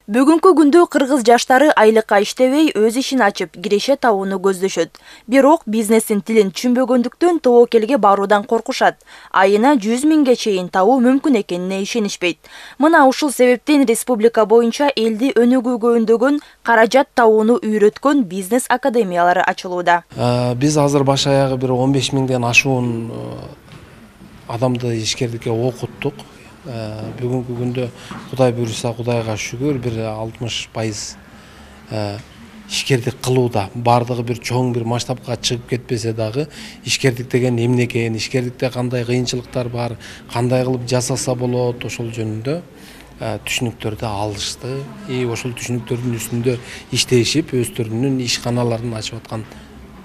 Бүгүнкү күндө кыргыз жаштары айлыкка иштебей өз ишин ачып, киреше табууну көздөшөт. Бирок бизнестин тилин түшүнбөгөндүктөн тобокелге баруудан коркушат. Айына 100 миңге чейин табуу мүмкүн экенине ишенишпейт. Мына ушул себептен республика боюнча элди өнүгүүгө үндөгөн, каражат табууну үйрөткөн бизнес академиялары ачылууда. Биз азыр баш аягы бир 15 миңден ашуун адамды ишкердикке окуттук. Бүгүнкү күндө Кудай буйруса, Кудайга шүгүр, бир 60% ишкердик кылууда. Бардыгы бир чоң бир масштабка чыгып кетпесе дагы, ишкердик деген эмне экен, ишкердикте кандай кыйынчылыктар бар, кандай кылып жасаса болот, ошол жөнүндө түшүнүктөрдү алышты. Ошол түшүнүктөрдүн үстүндө иштешип, өздөрүнүн ишканаларын ачып аткан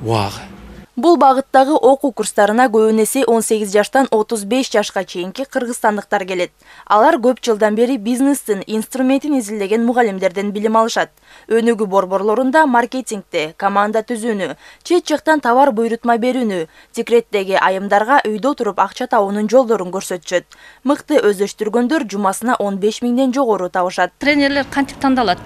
убагы. Бул багыттагы окуу курстарына көбүнесе 18 жаштан 35 жашка чейинки кыргызстандыктар келет. Алар көп жылдан бери бизнестин инструментин изилдеген мугалимдерден билим алышат. Өнүгүү борборлорунда маркетингте, команда түзүүнү, чет жактан товар буйрутма берүүнү, декреттеги айымдарга үйдө туруп акча табуунун жолдорун көрсөтүшөт. Мыкты өздөштүргөндөр жумасына 15 миңден жогору табышат. Тренерлер кантип тандалат?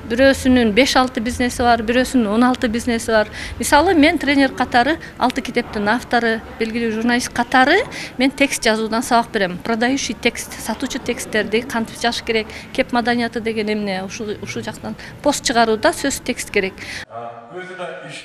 Бирөөсүнүн 5-6 бизнеси бар, бирөөсүнүн 16 бизнеси бар. Мисалы мен тренер катары 6 китептин автору, белгилүү журналист катары мен текст жазуудан сабак берем. Продающий текст, сатуучу тексттерди кантип жазыш керек, кеп маданияты деген эмне, ушул жактан пост чыгарууда сөз текст керек.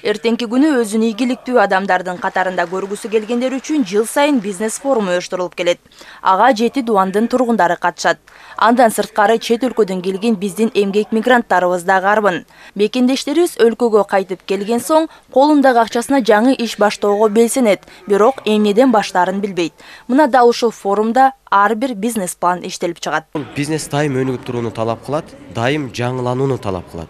Эртеңки күнү өзүн ийгиликтүү адамдардын катарында көргүсү келгендер үчүн жыл сайын бизнес форуму уюштурулуп келет. Ага 7 дубандын тургундары катышат. Андан сырткары чет өлкөдөн келген биздин эмгек мигранттарыбыз да карбын. Мекендештерибиз өлкөгө кайтып келген соң, колундагы акчасына жаңы иш баштоого белсенет, бирок эмнеден баштаарын билбейт. Мына дал ушул форумда ар бир бизнес план иштелип чыгат. Бизнес дайым өнүгүп турууну талап кылат, дайым жаңыланууну талап кылат.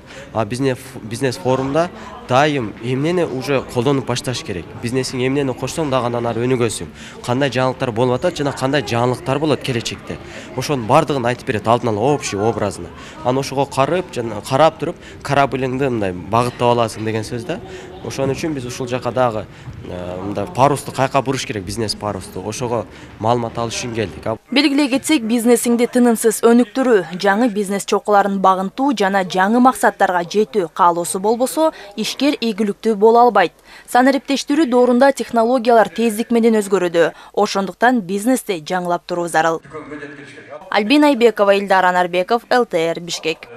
Бизнес форумда дайым эмнени уже колдонуп башташ керек. Бизнесиң эмнени кошсоң дагы андан ары өнүгөсүң. Кандай жаңылыктар болуп атат жана кандай жаңылыктар болот келечекте. Ошонун бардыгын айтып берет, алдын ала общий образын. Аны ошого карап туруп, кораблиңди мындай багыттап аласың деген сөз да. Ошон үчүн биз ушул жака дагы мындай парусту кайка буруш керек, бизнес парусту. Ошого маалымат алыш үчүн келдик. Белгилей кетсек, бизнесиңди тынымсыз өнүктүрүү, жаңы бизнес чокуларын багынтуу жана жаңы максаттарга жетүү каалоосу болбосо, ишкер ийгиликтүү боло албайт. Санариптештирүү доорунда технологиялар тездик менен өзгөрүүдө. Ошондуктан бизнести жаңылап туруу зарыл. Альбина Айбекова, Илдар Анарбеков, ЛТР, Бишкек.